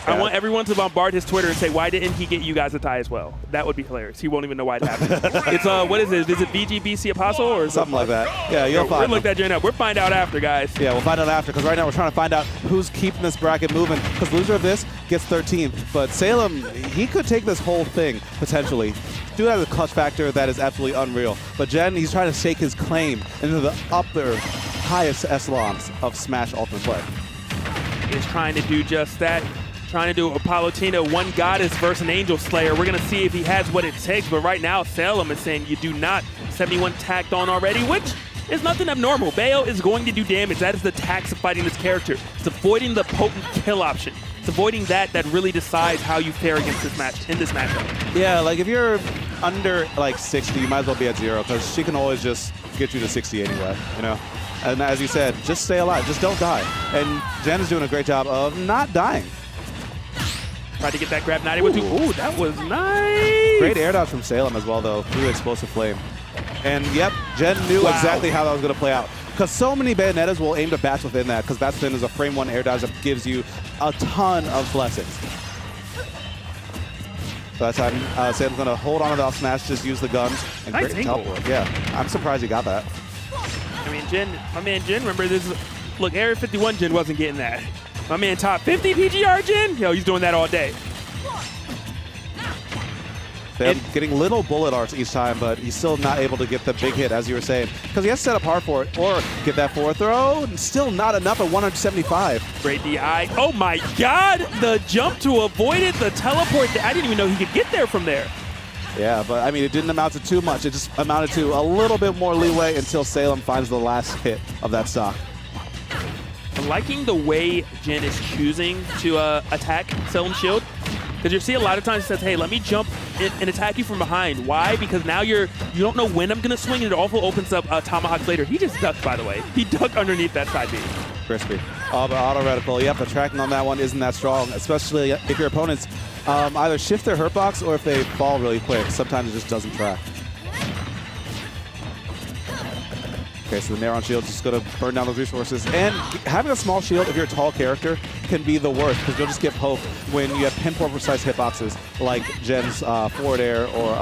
I want everyone to bombard his Twitter and say, why didn't he get you guys a tie as well? That would be hilarious. He won't even know why it happened. It's, what is it? Is it VGBC Apostle or something like that? Yeah, you'll find We'll look that joint up. We'll find out after, guys. Yeah, we'll find out after, because right now we're trying to find out who's keeping this bracket moving, because loser of this gets 13th. But Salem, he could take this whole thing, potentially. Do have a clutch factor that is absolutely unreal. But Jen, he's trying to stake his claim into the upper, highest echelons of Smash Ultimate Play. He's trying to do just that. Trying to do a Palutena, one goddess versus an angel slayer. We're going to see if he has what it takes. But right now, Salem is saying you do not. 71 tacked on already, which is nothing abnormal. Bayo is going to do damage. That is the tax of fighting this character. It's avoiding the potent kill option. It's avoiding that really decides how you fare against this match, in this matchup. Yeah, like if you're under like 60, you might as well be at 0, because she can always just get you to 60 anyway, you know? And as you said, just stay alive, just don't die. And Jen is doing a great job of not dying. Tried to get that grab, not able to. Ooh, that was nice. Great air dodge from Salem as well, though, through Explosive Flame. And yep, Jen knew exactly how that was going to play out. Because so many Bayonettas will aim to Bats Within that, because Bats Within is a frame 1 air dodge that gives you a ton of blessings. So that time, Salem's going to hold on to the up smash, just use the guns, and nice great teleport. Yeah, I'm surprised he got that. I mean, Jen, my man Jen, remember this is, look, Area 51 Jen wasn't getting that. My man top 50 PGR Jen, yo, he's doing that all day. Getting little bullet arts each time, but he's still not able to get the big hit, as you were saying, because he has to set up hard for it or get that forward throw, and still not enough at 175. Great DI. Oh my God, the jump to avoid it, the teleport. I didn't even know he could get there from there. Yeah, but I mean, it didn't amount to too much. It just amounted to a little bit more leeway until Salem finds the last hit of that stock. I'm liking the way Jen is choosing to attack Salem's shield. Because you see a lot of times it says, hey, let me jump and attack you from behind. Why? Because now you don't know when I'm going to swing, and it also opens up tomahawks later. He just ducked, by the way. He ducked underneath that side B. Crispy. Oh, but auto reticle, yep, the tracking on that one isn't that strong, especially if your opponents either shift their hurt box or if they fall really quick. Sometimes it just doesn't track. Okay, so the Nair on shield is just going to burn down those resources. And having a small shield, if you're a tall character, can be the worst, because you'll just get poked when you have pinpoint precise hitboxes like Jen's forward air or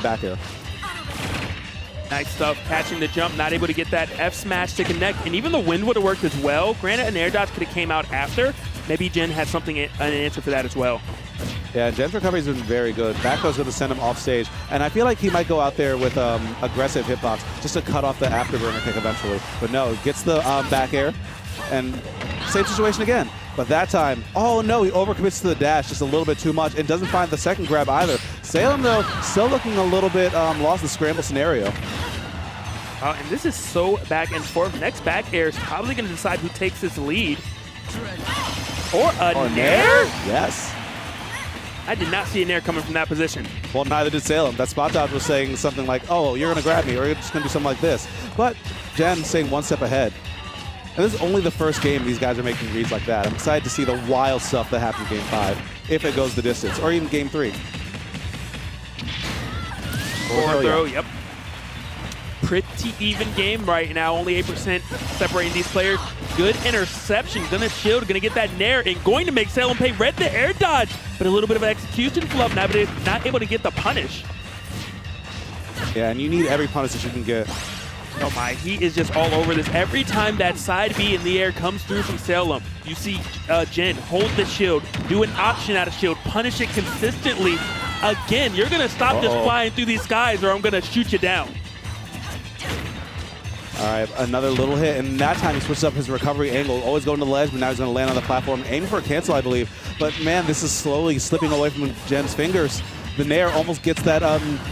back air. Nice stuff, catching the jump, not able to get that F smash to connect, and even the wind would have worked as well. Granted, an air dodge could have came out after. Maybe Jen had something, an answer for that as well. Yeah, Jen's recovery has been very good. Back throw's going to send him off stage, and I feel like he might go out there with aggressive hitbox just to cut off the afterburner kick eventually. But no, gets the back air, and same situation again. But that time, oh no, he overcommits to the dash just a little bit too much and doesn't find the second grab either. Salem, though, still looking a little bit lost the scramble scenario. And this is so back and forth. Next back air is probably going to decide who takes this lead. Or a nair? Yes. I did not see a nair coming from that position. Well, neither did Salem. That spot dodge was saying something like, oh, you're going to grab me, or you're just going to do something like this. But Jen staying one step ahead. And this is only the first game these guys are making reads like that. I'm excited to see the wild stuff that happens in Game 5, if it goes the distance, or even Game 3. Forward throw, yep. Pretty even game right now, only 8% separating these players. Good interception, gonna shield, gonna get that nair, and going to make Salem pay. Read the air dodge, but a little bit of execution fluff, not able to get the punish. Yeah, and you need every punish that you can get. Oh my, he is just all over this. Every time that side B in the air comes through from Salem, you see Jen hold the shield, do an option out of shield, punish it consistently. Again, you're gonna stop just flying through these skies or I'm gonna shoot you down. All right, another little hit, and that time he switches up his recovery angle, always going to the ledge, but now he's going to land on the platform, aiming for a cancel, I believe. But man, this is slowly slipping away from Jen's fingers. The nair almost gets that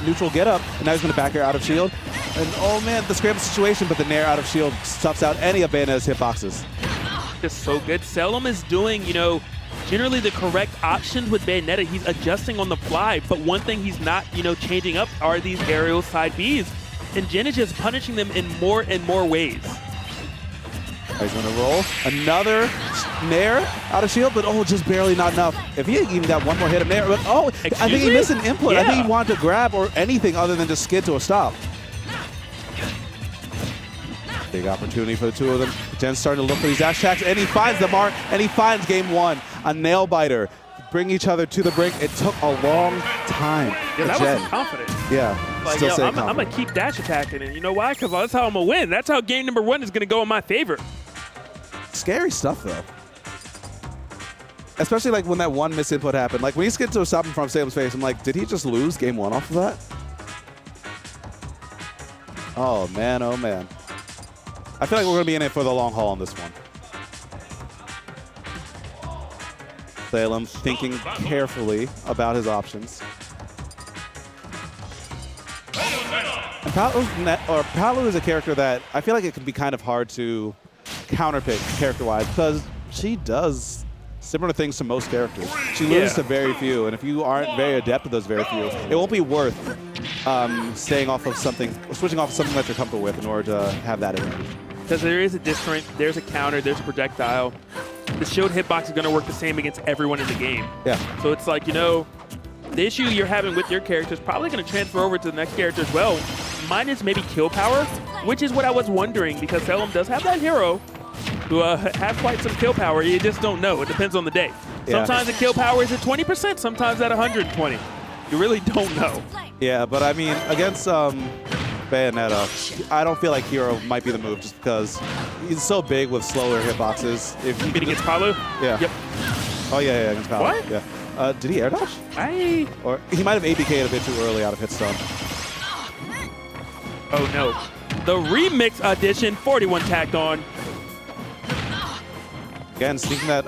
neutral get up, and now he's going to back air out of shield. And oh man, the scramble situation, but the nair out of shield stuffs out any of Bayonetta's hitboxes. Just so good. Salem is doing, generally the correct options with Bayonetta. He's adjusting on the fly, but one thing he's not, changing up are these aerial side Bs. And Jen is just punishing them in more and more ways. He's going to roll. Another nair out of shield, but just barely not enough. If he had even got one more hit of nair, but I think he missed an input. Yeah. I think he wanted to grab or anything other than just skid to a stop. Big opportunity for the two of them. Jen's starting to look for these dash attacks, and he finds the mark, and he finds game one. A nail biter. bring each other to the brink. It took a long time. Yeah, that Jen. was some confidence. Yeah, Like, still I'm going to keep dash attacking. And you know why? Because that's how I'm going to win. That's how game number 1 is going to go in my favor. Scary stuff, though. Especially like when that one misinput happened. Like when he skipped to a stop in front of Salem's face, I'm like, did he just lose game 1 off of that? Oh, man, oh, man. I feel like we're going to be in it for the long haul on this one. Salem thinking carefully about his options. And Palu is a character that I feel like it can be kind of hard to counterpick character-wise because she does similar things to most characters. She loses to very few, and if you aren't very adept at those very few, it won't be worth staying off of something, switching off of something that you're comfortable with in order to have that advantage. Because there is a different, there's a counter, there's a projectile. The shield hitbox is going to work the same against everyone in the game. Yeah. So it's like, you know, the issue you're having with your character is probably going to transfer over to the next character as well. Mine is maybe kill power, which is what I was wondering because Salem does have that hero who has quite some kill power. You just don't know. It depends on the day. Yeah. Sometimes the kill power is at 20%, sometimes at 120. You really don't know. Yeah, but I mean, against Bayonetta, I don't feel like hero might be the move just because he's so big with slower hitboxes. If Beat against Palu? Yeah. Yep. Oh, yeah, against Palu. What? Yeah. Did he air dodge? Or he might have ABK'd a bit too early out of hit stun. Oh, no. The remix edition, 41 tacked on. Again, sneaking that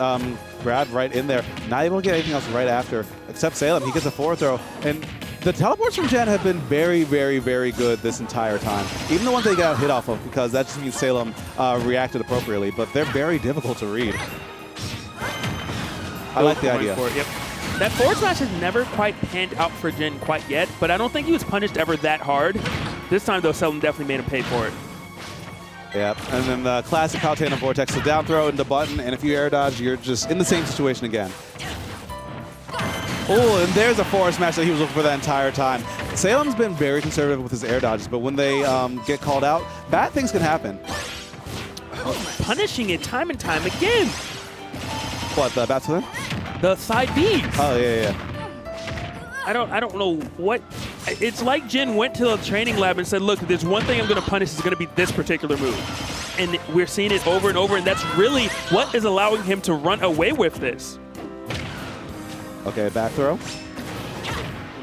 grab right in there. Not able to get anything else right after, except Salem. He gets a forward throw. And the teleports from Jen have been very, very, very good this entire time. Even the ones they got hit off of, because that just means Salem reacted appropriately. But they're very difficult to read. I like the idea. Yep. That forward smash has never quite panned out for Jen quite yet, but I don't think he was punished ever that hard. This time, though, Salem definitely made him pay for it. Yeah, and then the classic Palutena Vortex, the down throw into button, and if you air dodge, you're just in the same situation again. Oh, and there's a forward smash that he was looking for that entire time. Salem's been very conservative with his air dodges, but when they get called out, bad things can happen. Punishing it time and time again. What, the bat swim? The side Bs. Oh, yeah. I don't know what. It's like Jin went to the training lab and said, look, there's one thing I'm going to punish is going to be this particular move. And we're seeing it over and over, and that's really what is allowing him to run away with this. Okay, back throw.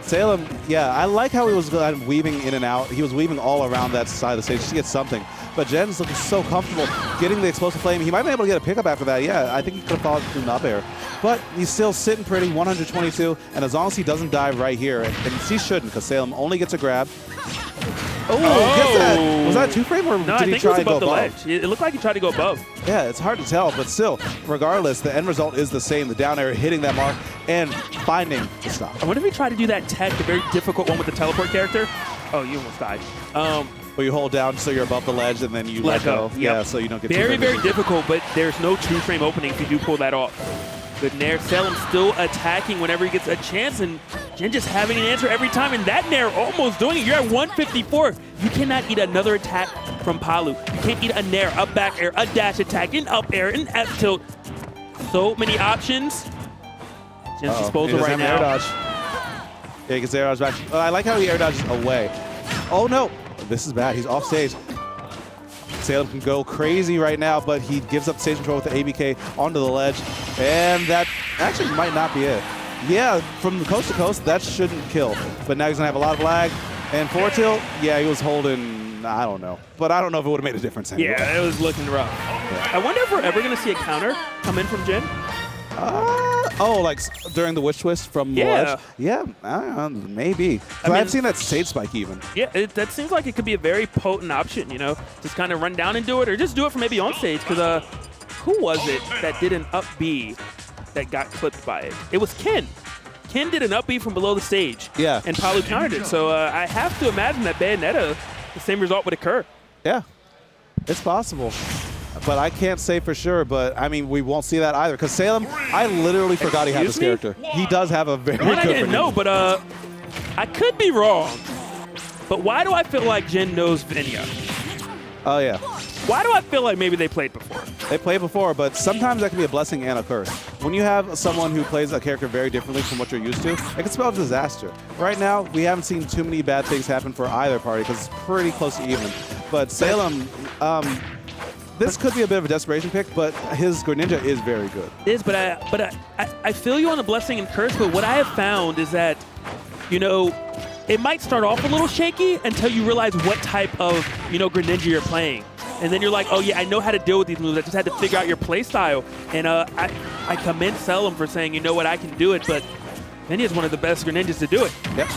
Salem, yeah, I like how he was weaving in and out. He was weaving all around that side of the stage just to get something. But Jen's looking so comfortable getting the explosive flame. He might be able to get a pickup after that. Yeah, I think he could have followed through an up air. But he's still sitting pretty, 122. And as long as he doesn't dive right here, and he shouldn't because Salem only gets a grab. Oh, gets that. Was that a two-frame or no, did he try to go above? Ledge. It looked like he tried to go above. Yeah, it's hard to tell, but still, regardless, the end result is the same. The down air hitting that mark and finding the stop. I wonder if he tried to do that tech, the very difficult one with the teleport character. Oh, you almost died. Where you hold down so you're above the ledge and then you let go. Yep. Yeah, so you don't get very difficult, but there's no two-frame opening if you do pull that off. Good nair. Salem still attacking whenever he gets a chance, and Jen just having an answer every time, and that nair almost doing it. You're at 154. You cannot eat another attack from Palu. You can't eat a nair, a back air, a dash attack, an up air, an F tilt. So many options. Jen's disposal right now. Air dodge. Yeah, he gets air dodge back. I like how he air dodges away. Oh no, this is bad. He's off stage. Salem can go crazy right now, but he gives up stage control with the ABK onto the ledge, and that actually might not be it. Yeah, from coast to coast, that shouldn't kill, but now he's gonna have a lot of lag. And forward tilt, yeah, he was holding, I don't know, but I don't know if it would have made a difference anyway. Yeah, it was looking rough. Yeah. I wonder if we're ever gonna see a counter come in from Jen. Oh, like during the witch twist from the ledge? Yeah, maybe. I mean, I've seen that stage spike even. Yeah, that seems like it could be a very potent option, you know? Just kind of run down and do it, or just do it from maybe on stage, because who was it that did an up B that got clipped by it? It was Ken. Ken did an up B from below the stage. Yeah. And Palu countered it. So I have to imagine that Bayonetta, the same result would occur. Yeah, it's possible. But I can't say for sure, but I mean, we won't see that either. Because Salem, I literally forgot he had this character. He does have a very good I didn't know, but I could be wrong. But why do I feel like Jen knows Vinya? Oh, yeah. Why do I feel like maybe they played before? They played before, but sometimes that can be a blessing and a curse. When you have someone who plays a character very differently from what you're used to, it can spell disaster. Right now, we haven't seen too many bad things happen for either party because it's pretty close to even. But Salem, this could be a bit of a desperation pick, but his Greninja is very good. It is, but I feel you on the blessing and curse, but what I have found is that, you know, it might start off a little shaky until you realize what type of, you know, Greninja you're playing. And then you're like, oh yeah, I know how to deal with these moves. I just had to figure out your play style. And I commend Salem for saying, you know what, I can do it, but then he is one of the best Greninjas to do it. Yep.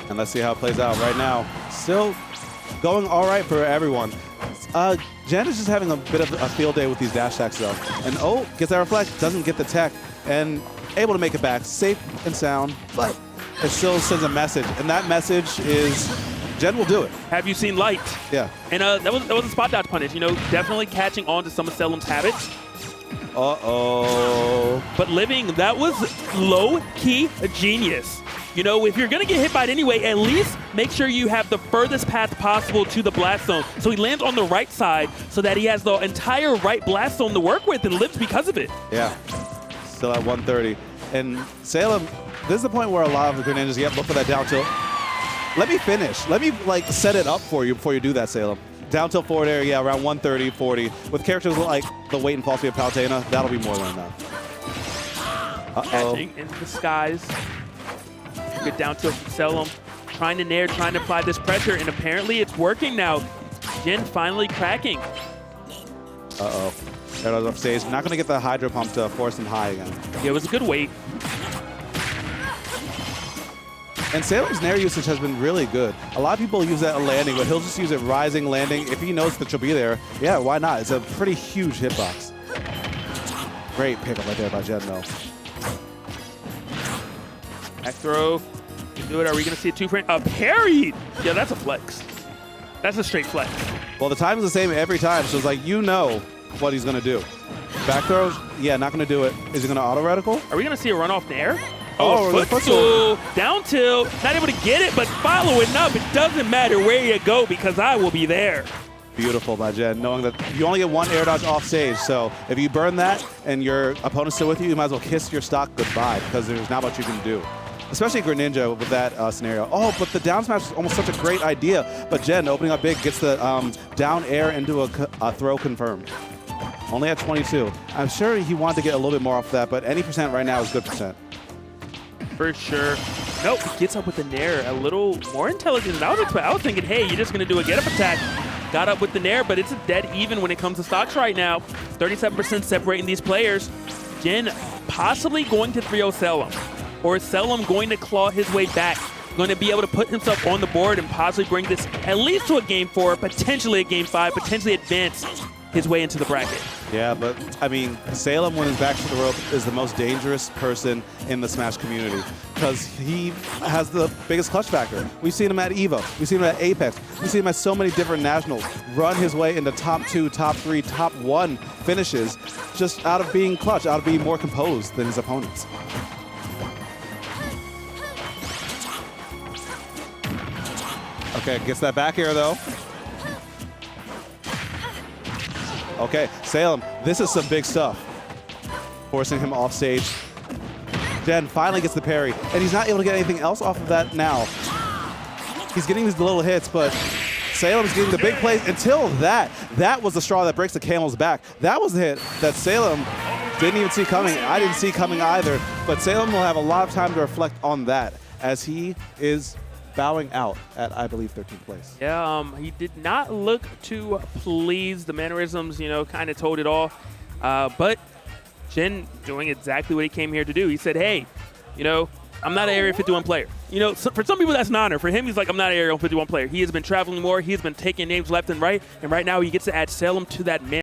And let's see how it plays out right now. Still going all right for everyone. Jen is just having a bit of a field day with these dash attacks though. And oh, gets that reflect, doesn't get the tech, and able to make it back, safe and sound, but it still sends a message. And that message is, Jen will do it. Have you seen light? Yeah. And that was a spot dodge punish, you know, definitely catching on to some of Salem's habits. Uh-oh. But living, that was low-key a genius. You know, if you're going to get hit by it anyway, at least make sure you have the furthest path possible to the blast zone. So he lands on the right side so that he has the entire right blast zone to work with and lives because of it. Yeah. Still at 130. And Salem, this is the point where a lot of the Greninjas get look for that down tilt. Let me finish. Let me, like, set it up for you before you do that, Salem. Down tilt forward air, yeah, around 130, 40. With characters like the weight and false speed of Palutena, that'll be more than enough. Catching in the skies. Good down tilt from Salem. Trying to nair, trying to apply this pressure, and apparently it's working now. Jin finally cracking. Uh-oh. There goes off stage. Not going to get the Hydro Pump to force him high again. Yeah, it was a good weight. And Salem's nair usage has been really good. A lot of people use that landing, but he'll just use it rising, landing. If he knows that you'll be there, yeah, why not? It's a pretty huge hitbox. Great pickup right there by Jen, though. Back throw. Can do it. Are we going to see a two-frame? A parry! Yeah, that's a flex. That's a straight flex. Well, the time is the same every time, so it's like, you know what he's going to do. Back throws, yeah, not going to do it. Is he going to auto reticle? Are we going to see a runoff nair? Oh, footstool. Down tilt. Not able to get it, but following up. It doesn't matter where you go because I will be there. Beautiful by Jen, knowing that you only get one air dodge off stage. So if you burn that and your opponent's still with you, you might as well kiss your stock goodbye because there's not much you can do. Especially Greninja with that scenario. Oh, but the down smash is almost such a great idea. But Jen, opening up big, gets the down air into a throw confirmed. Only at 22. I'm sure he wanted to get a little bit more off that, but any percent right now is good percent. For sure. Nope, he gets up with the nair a little more intelligent than I was expecting. I was thinking, hey, you're just going to do a get-up attack. Got up with the nair, but it's a dead even when it comes to stocks right now. 37% separating these players. Jin possibly going to 3-0 Salem. Or is Salem going to claw his way back? Going to be able to put himself on the board and possibly bring this at least to a Game 4, potentially a Game 5, potentially advance his way into the bracket. Yeah, but I mean, Salem, when his back to the rope, is the most dangerous person in the Smash community because he has the biggest clutch factor. We've seen him at EVO, we've seen him at Apex, we've seen him at so many different nationals run his way into top 2, top 3, top 1 finishes just out of being clutch, out of being more composed than his opponents. Okay, gets that back air though. Okay, Salem, this is some big stuff. Forcing him off stage. Jen finally gets the parry, and he's not able to get anything else off of that now. He's getting these little hits, but Salem's getting the big plays until that. That was the straw that breaks the camel's back. That was the hit that Salem didn't even see coming. I didn't see coming either, but Salem will have a lot of time to reflect on that as he is bowing out at, I believe, 13th place. Yeah, he did not look too pleased. The mannerisms, you know, kind of told it all. But Jin doing exactly what he came here to do. He said, hey, you know, I'm not an Area 51 player. You know, so for some people, that's an honor. For him, he's like, I'm not an Area 51 player. He has been traveling more. He has been taking names left and right. And right now, he gets to add Salem to that man.